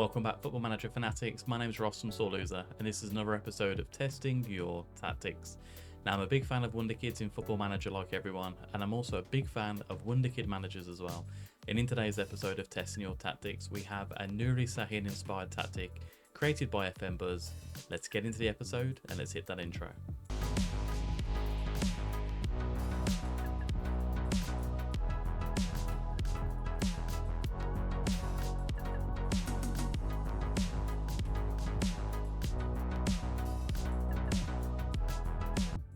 Welcome back, Football Manager Fanatics. My name is Ross from Sore Loser, and this is another episode of Testing Your Tactics. Now, I'm a big fan of Wonder Kids in Football Manager like everyone, and I'm also a big fan of Wonder Kid managers as well. And in today's episode of Testing Your Tactics, we have a Nuri Şahin inspired tactic created by FMBuzz. Let's get into the episode and let's hit that intro.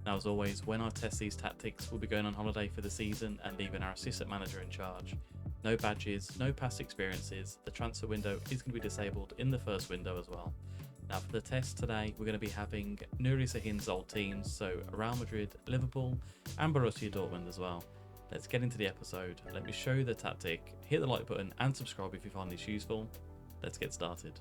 Now, as always, when I test these tactics, we'll be going on holiday for the season and leaving our assistant manager in charge. No badges, no past experiences. The transfer window is going to be disabled in the first window as well. Now, for the test today, we're going to be having Nuri Şahin's old teams, so Real Madrid, Liverpool, and Borussia Dortmund as well. Let's get into the episode. Let me show you the tactic. Hit the like button and subscribe if you find this useful. Let's get started.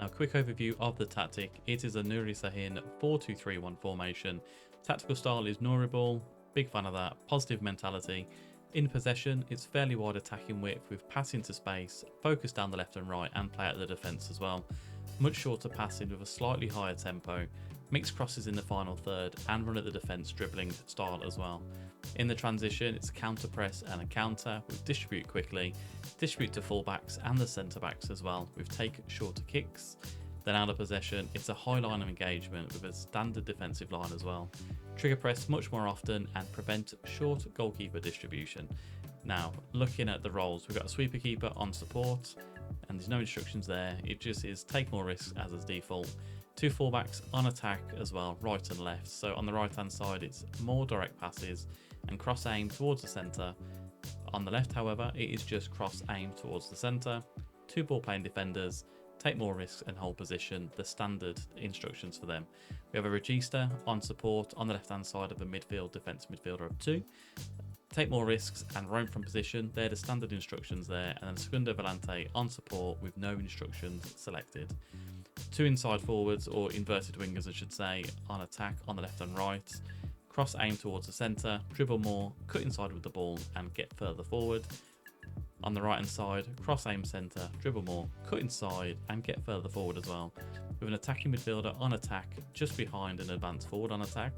Now, quick overview of the tactic. It is a Nuri Şahin 4-2-3-1 formation. Tactical style is Nuri ball, big fan of that, positive mentality. In possession, it's fairly wide attacking width with passing to space, focus down the left and right and play out the defence as well. Much shorter passing with a slightly higher tempo, mixed crosses in the final third and run at the defence dribbling style as well. In the transition, it's a counter press and a counter with distribute quickly, distribute to fullbacks and the centre backs as well with take shorter kicks. Then out of possession, it's a high line of engagement with a standard defensive line as well. Trigger press much more often and prevent short goalkeeper distribution. Now, looking at the roles, we've got a sweeper keeper on support, and there's no instructions there. It just is take more risks as is default. Two fullbacks on attack as well, right and left. So on the right hand side, it's more direct passes and cross aim towards the centre. On the left, however, it is just cross aim towards the centre. Two ball playing defenders. Take more risks and hold position, the standard instructions for them. We have a regista on support on the left hand side of a midfield defence midfielder of two. Take more risks and roam from position, they're the standard instructions there, and then segundo volante on support with no instructions selected. Two inside forwards, or inverted wingers I should say, on attack on the left and right. Cross aim towards the centre, dribble more, cut inside with the ball and get further forward. On the right hand side, cross aim centre, dribble more, cut inside and get further forward as well. With an attacking midfielder on attack just behind an advanced forward on attack.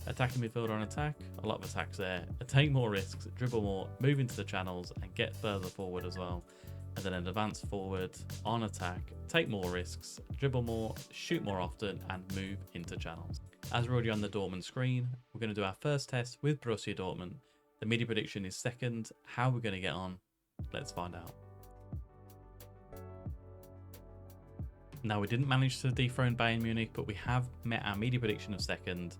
Attacking midfielder on attack, a lot of attacks there. Take more risks, dribble more, move into the channels and get further forward as well. And then an advanced forward on attack, take more risks, dribble more, shoot more often and move into channels. As we're already on the Dortmund screen, we're going to do our first test with Borussia Dortmund. The media prediction is second. How we're going to get on? Let's find out. Now, we didn't manage to dethrone Bayern Munich, but we have met our media prediction of second.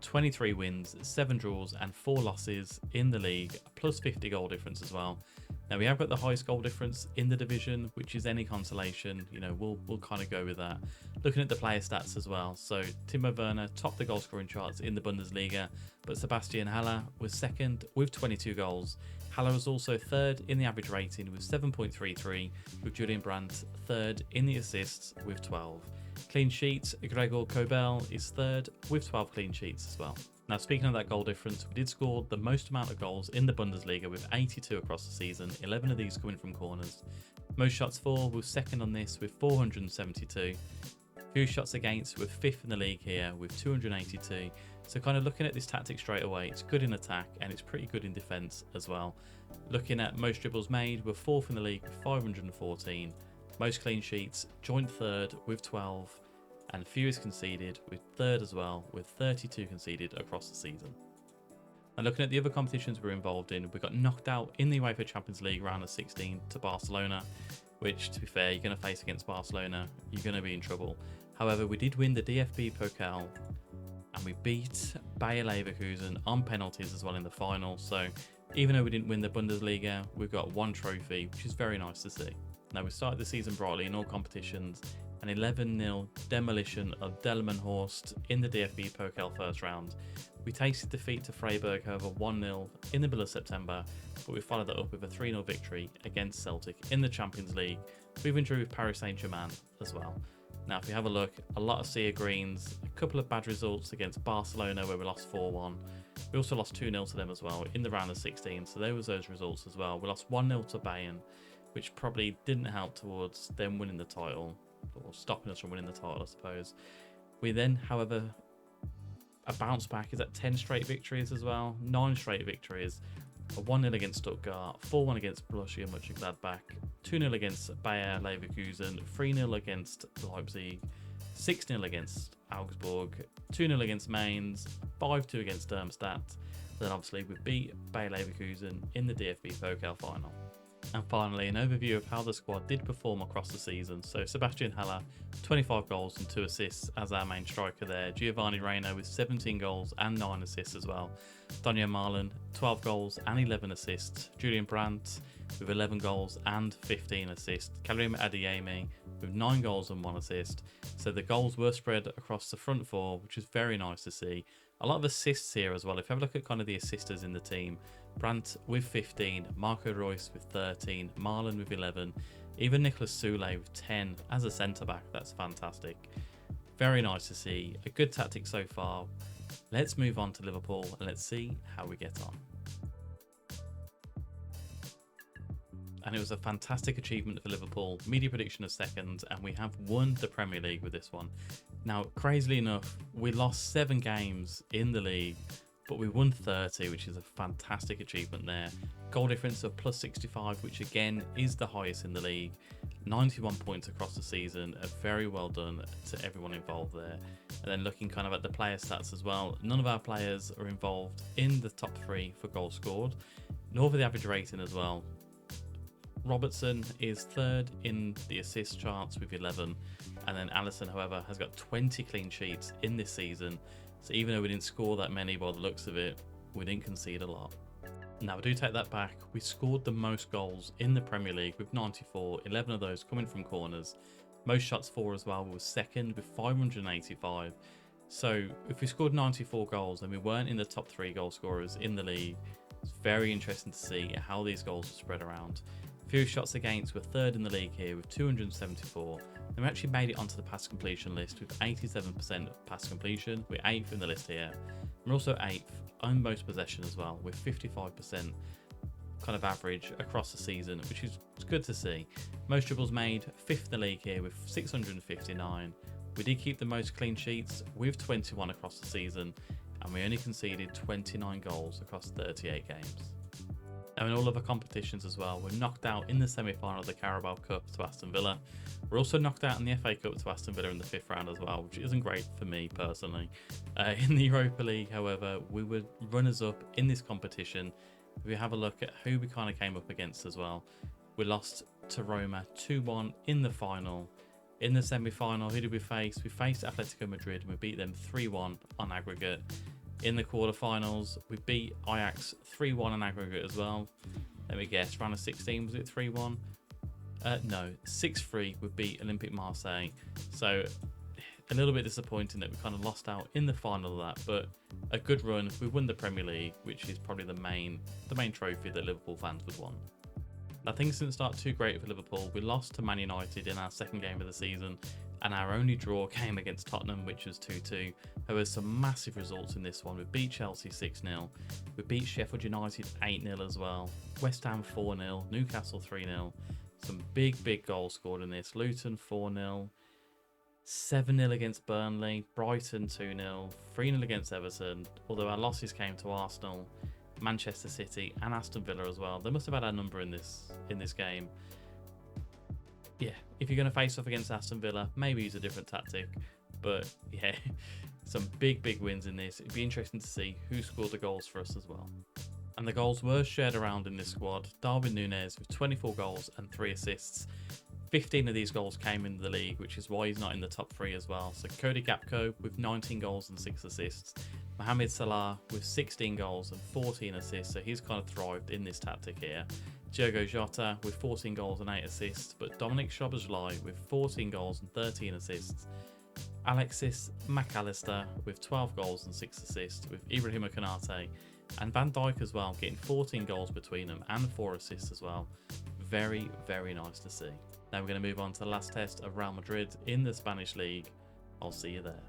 23 wins, 7 draws and 4 losses in the league, plus 50 goal difference as well. Now, we have got the highest goal difference in the division, which is any consolation. You know, we'll kind of go with that. Looking at the player stats as well. So Timo Werner topped the goal scoring charts in the Bundesliga, but Sebastian Haller was second with 22 goals. Haller was also third in the average rating with 7.33, with Julian Brandt third in the assists with 12. Clean sheets, Gregor Kobel is third with 12 clean sheets as well. Now, speaking of that goal difference, we did score the most amount of goals in the Bundesliga with 82 across the season, 11 of these coming from corners. Most shots for was second on this with 472. Few shots against, with 5th in the league here with 282. So kind of looking at this tactic straight away, it's good in attack and it's pretty good in defence as well. Looking at most dribbles made, we're 4th in the league with 514. Most clean sheets, joint 3rd with 12. And fewest conceded with 3rd as well, with 32 conceded across the season. And looking at the other competitions we're involved in, we got knocked out in the UEFA Champions League round of 16 to Barcelona, which, to be fair, you're going to face against Barcelona, you're going to be in trouble. However, we did win the DFB Pokal and we beat Bayer Leverkusen on penalties as well in the final. So even though we didn't win the Bundesliga, we've got 1 trophy, which is very nice to see. Now, we started the season brightly in all competitions. An 11-0 demolition of Delmenhorst in the DFB Pokal first round. We tasted defeat to Freiburg, however, 1-0 in the middle of September, but we followed that up with a 3-0 victory against Celtic in the Champions League. We even drew with Paris Saint-Germain as well. Now, if you have a look, a lot of Sea Greens, a couple of bad results against Barcelona where we lost 4-1. We also lost 2-0 to them as well in the round of 16, so there was those results as well. We lost 1-0 to Bayern. which probably didn't help towards them winning the title, or stopping us from winning the title, I suppose. We then, however, a bounce back is at 10 straight victories as well, 9 straight victories, a 1-0 against Stuttgart, 4-1 against Borussia Mönchengladbach, 2-0 against Bayer Leverkusen, 3-0 against Leipzig, 6-0 against Augsburg, 2-0 against Mainz, 5-2 against Darmstadt. Then obviously we beat Bayer Leverkusen in the DFB Pokal final. And finally, an overview of how the squad did perform across the season. So Sebastian Haller, 25 goals and 2 assists as our main striker there. Giovanni Reina with 17 goals and 9 assists as well. Daniel Marlin, 12 goals and 11 assists. Julian Brandt with 11 goals and 15 assists. Karim Adeyemi with 9 goals and 1 assist. So the goals were spread across the front four, which is very nice to see. A lot of assists here as well. If you have a look at kind of the assisters in the team, Brandt with 15, Marco Reus with 13, Marlon with 11, even Nicolas Soule with 10 as a centre-back. That's fantastic. Very nice to see. A good tactic so far. Let's move on to Liverpool and let's see how we get on. And it was a fantastic achievement for Liverpool. Media prediction of second, and we have won the Premier League with this one. Now, crazily enough, we lost 7 games in the league, but we won 30, which is a fantastic achievement there. Goal difference of plus 65, which again is the highest in the league. 91 points across the season. Very well done to everyone involved there. And then looking kind of at the player stats as well, none of our players are involved in the top 3 for goals scored, nor for the average rating as well. Robertson is 3rd in the assist charts with 11, and then Alisson, however, has got 20 clean sheets in this season. So even though we didn't score that many by the looks of it, we didn't concede a lot. Now, I do take that back. We scored the most goals in the Premier League with 94, 11 of those coming from corners. Most shots for as well was 2nd with 585. So if we scored 94 goals and we weren't in the top 3 goal scorers in the league, it's very interesting to see how these goals are spread around. Few shots against, we're 3rd in the league here with 274. And we actually made it onto the pass completion list with 87% pass completion. We're 8th in the list here. We're also 8th on most possession as well, with 55% kind of average across the season, which is good to see. Most dribbles made, 5th in the league here with 659. We did keep the most clean sheets with 21 across the season, and we only conceded 29 goals across 38 games. Now in all other competitions as well, we're knocked out in the semi-final of the Carabao Cup to Aston Villa. We're also knocked out in the FA Cup to Aston Villa in the 5th round as well, which isn't great for me personally. In the Europa League, however, we were runners-up in this competition. If we have a look at who we kind of came up against as well, we lost to Roma 2-1 in the final. In the semi-final, who did we face? We faced Atletico Madrid and we beat them 3-1 on aggregate. In the quarterfinals, we beat Ajax 3-1 on aggregate as well. Let me guess, round of 16, was it 3-1? No, 6-3 we beat Olympique Marseille. So a little bit disappointing that we kind of lost out in the final of that, but a good run. We won the Premier League, which is probably the main trophy that Liverpool fans would want. Now, things didn't start too great for Liverpool. We lost to Man United in our 2nd game of the season, and our only draw came against Tottenham, which was 2-2. There were some massive results in this one. We beat Chelsea 6-0. We beat Sheffield United 8-0 as well. West Ham 4-0. Newcastle 3-0. Some big goals scored in this. Luton 4-0. 7-0 against Burnley. Brighton 2-0. 3-0 against Everton. Although our losses came to Arsenal, Manchester City and Aston Villa as well. They must have had our number in this game. Yeah, if you're going to face off against Aston Villa, maybe use a different tactic. But yeah, some big wins in this. It'd be interesting to see who scored the goals for us as well. And the goals were shared around in this squad. Darwin Núñez with 24 goals and 3 assists. 15 of these goals came in the league, which is why he's not in the top 3 as well. So Cody Gakpo with 19 goals and 6 assists. Mohamed Salah with 16 goals and 14 assists. So he's kind of thrived in this tactic here. Diogo Jota with 14 goals and 8 assists, but Dominic Szoboszlai with 14 goals and 13 assists. Alexis McAllister with 12 goals and 6 assists, with Ibrahima Konate and Van Dijk as well, getting 14 goals between them and 4 assists as well. Very nice to see. Now we're going to move on to the last test of Real Madrid in the Spanish League. I'll see you there.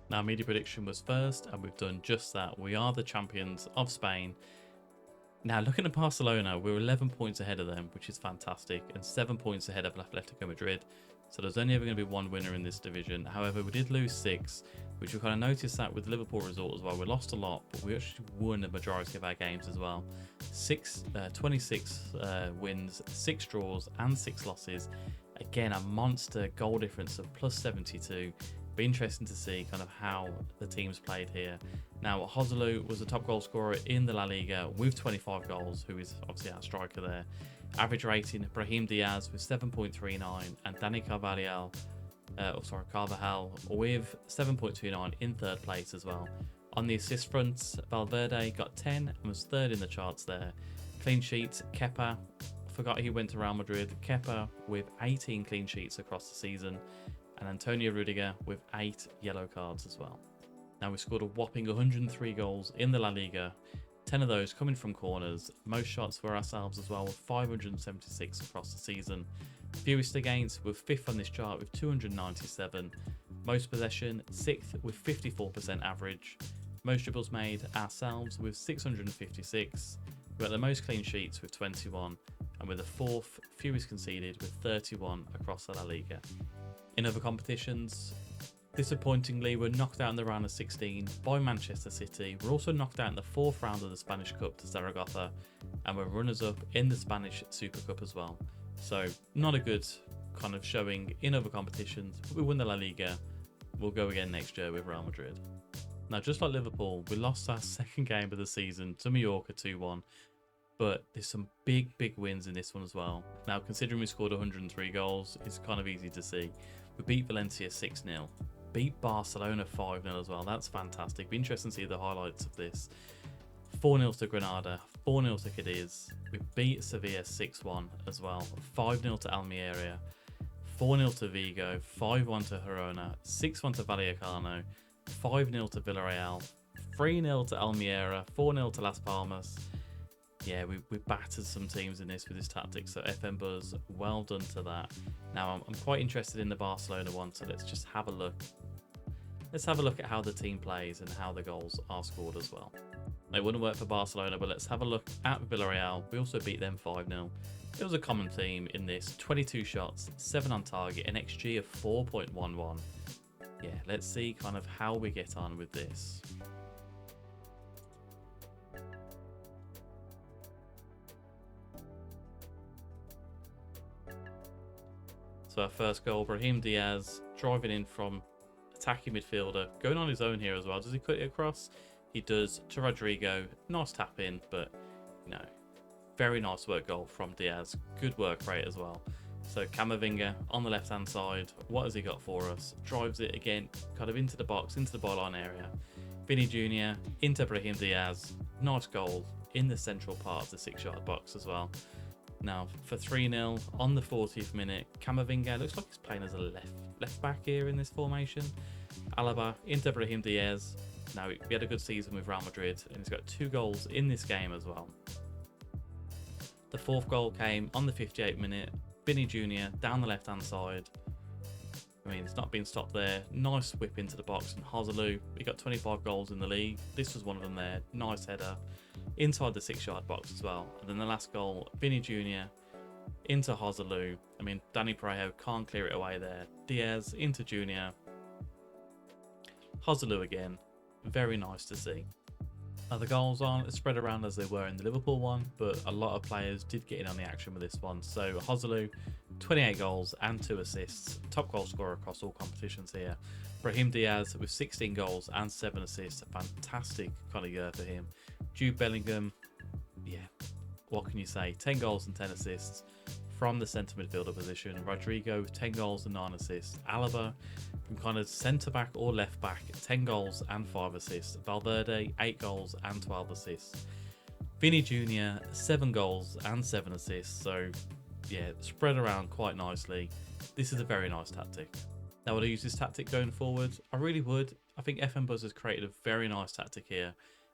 Now, media prediction was first, and we've done just that. We are the champions of Spain. Now, looking at Barcelona, we're 11 points ahead of them, which is fantastic, and 7 points ahead of Atletico Madrid. So there's only ever going to be one winner in this division. However, we did lose 6, which we kind of noticed that with Liverpool result as well. We lost a lot, but we actually won the majority of our games as well. 26 wins, 6 draws, and 6 losses. Again, a monster goal difference of plus 72. Be interesting to see kind of how the teams played here. Now, Joselu was the top goal scorer in the La Liga with 25 goals, who is obviously our striker there. Average rating, Brahim Diaz with 7.39 and Dani Carvajal with 7.29 in third place as well. On the assist front, Valverde got 10 and was third in the charts there. Clean sheets, Kepa, forgot he went to Real Madrid. Kepa with 18 clean sheets across the season, and Antonio Rudiger with 8 yellow cards as well. Now, we scored a whopping 103 goals in the La Liga, 10 of those coming from corners. Most shots for ourselves as well, with 576 across the season. Fewest against, we're 5th on this chart with 297. Most possession, 6th with 54% average. Most dribbles made ourselves with 656. We're at the most clean sheets with 21, and we're the 4th fewest conceded with 31 across the La Liga. In other competitions, disappointingly, we're knocked out in the round of 16 by Manchester City. We're also knocked out in the 4th round of the Spanish Cup to Zaragoza, and we're runners-up in the Spanish Super Cup as well. So, not a good kind of showing in other competitions. We won the La Liga. We'll go again next year with Real Madrid. Now, just like Liverpool, we lost our second game of the season to Mallorca 2-1. But there's some big wins in this one as well. Now, considering we scored 103 goals, it's kind of easy to see. We beat Valencia 6-0. Beat Barcelona 5-0 as well. That's fantastic. Be interesting to see the highlights of this. 4-0 to Granada, 4-0 to Cadiz. We beat Sevilla 6-1 as well. 5-0 to Almeria, 4-0 to Vigo, 5-1 to Girona, 6-1 to Vallecano, 5-0 to Villarreal, 3-0 to Almeria, 4-0 to Las Palmas. Yeah, we battered some teams in this with this tactic, so FMBuzz, well done to that. Now, I'm quite interested in the Barcelona one, so let's just have a look. Let's have a look at how the team plays and how the goals are scored as well. It wouldn't work for Barcelona, but let's have a look at Villarreal. We also beat them 5-0. It was a common theme in this. 22 shots, 7 on target, an XG of 4.11. Yeah, let's see kind of how we get on with this. So our first goal, Brahim Diaz driving in from attacking midfielder, going on his own here as well. Does he cut it across? He does to Rodrigo. Nice tap in, but you know, very nice work goal from Diaz. Good work rate as well. So Camavinga on the left hand side, what has he got for us? Drives it again, kind of into the box, into the byline area. Vinny Jr. into Brahim Diaz. Nice goal in the central part of the 6-yard box as well. Now for 3-0 on the 40th minute, Camavinga looks like he's playing as a left back here in this formation. Alaba into Brahim Diaz. Now we had a good season with Real Madrid, and he's got 2 goals in this game as well. The 4th goal came on the 58th minute. Vinny Jr. down the left hand side. I mean, it's not been stopped there. Nice whip into the box, and Joselu, he got 25 goals in the league. This was one of them there. Nice header inside the 6-yard box as well. And then the last goal, Vinny Jr. into Joselu. I mean, Dani Parejo can't clear it away there. Diaz into Jr. Joselu again. Very nice to see. Now, the goals aren't as spread around as they were in the Liverpool one, but a lot of players did get in on the action with this one. So Joselu, 28 goals and 2 assists, top goal scorer across all competitions here. Brahim Diaz with 16 goals and 7 assists, a fantastic kind of year for him. Jude Bellingham, yeah, what can you say? 10 goals and 10 assists from the centre midfielder position. Rodrigo, 10 goals and 9 assists. Alaba, from kind of centre back or left back, 10 goals and 5 assists. Valverde, 8 goals and 12 assists. Vinny Jr., 7 goals and 7 assists. So, yeah, spread around quite nicely. This is a very nice tactic. Now, would I use this tactic going forward? I really would. I think FMBuzz has created a very nice tactic here.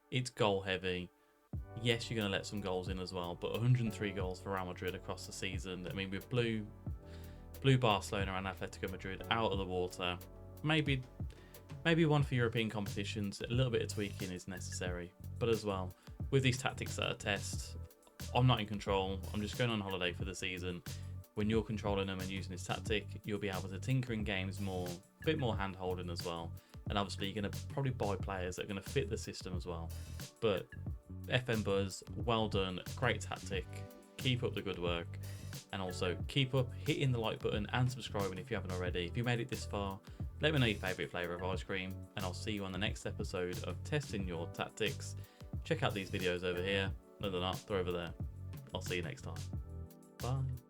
It's goal heavy. Yes, you're going to let some goals in as well, but 103 goals for Real Madrid across the season. I mean, we blew Barcelona and Atletico Madrid out of the water. Maybe one for European competitions. A little bit of tweaking is necessary, but as well, with these tactics that are tests, I'm not in control. I'm just going on holiday for the season. When you're controlling them and using this tactic, you'll be able to tinker in games more, a bit more hand holding as well. And obviously you're going to probably buy players that are going to fit the system as well. But FMBuzz, well done, great tactic. Keep up the good work, and also keep up hitting the like button and subscribing if you haven't already. If you made it this far, let me know your favourite flavour of ice cream, and I'll see you on the next episode of Testing Your Tactics. Check out these videos over here. No, they're not, they're over there. I'll see you next time. Bye.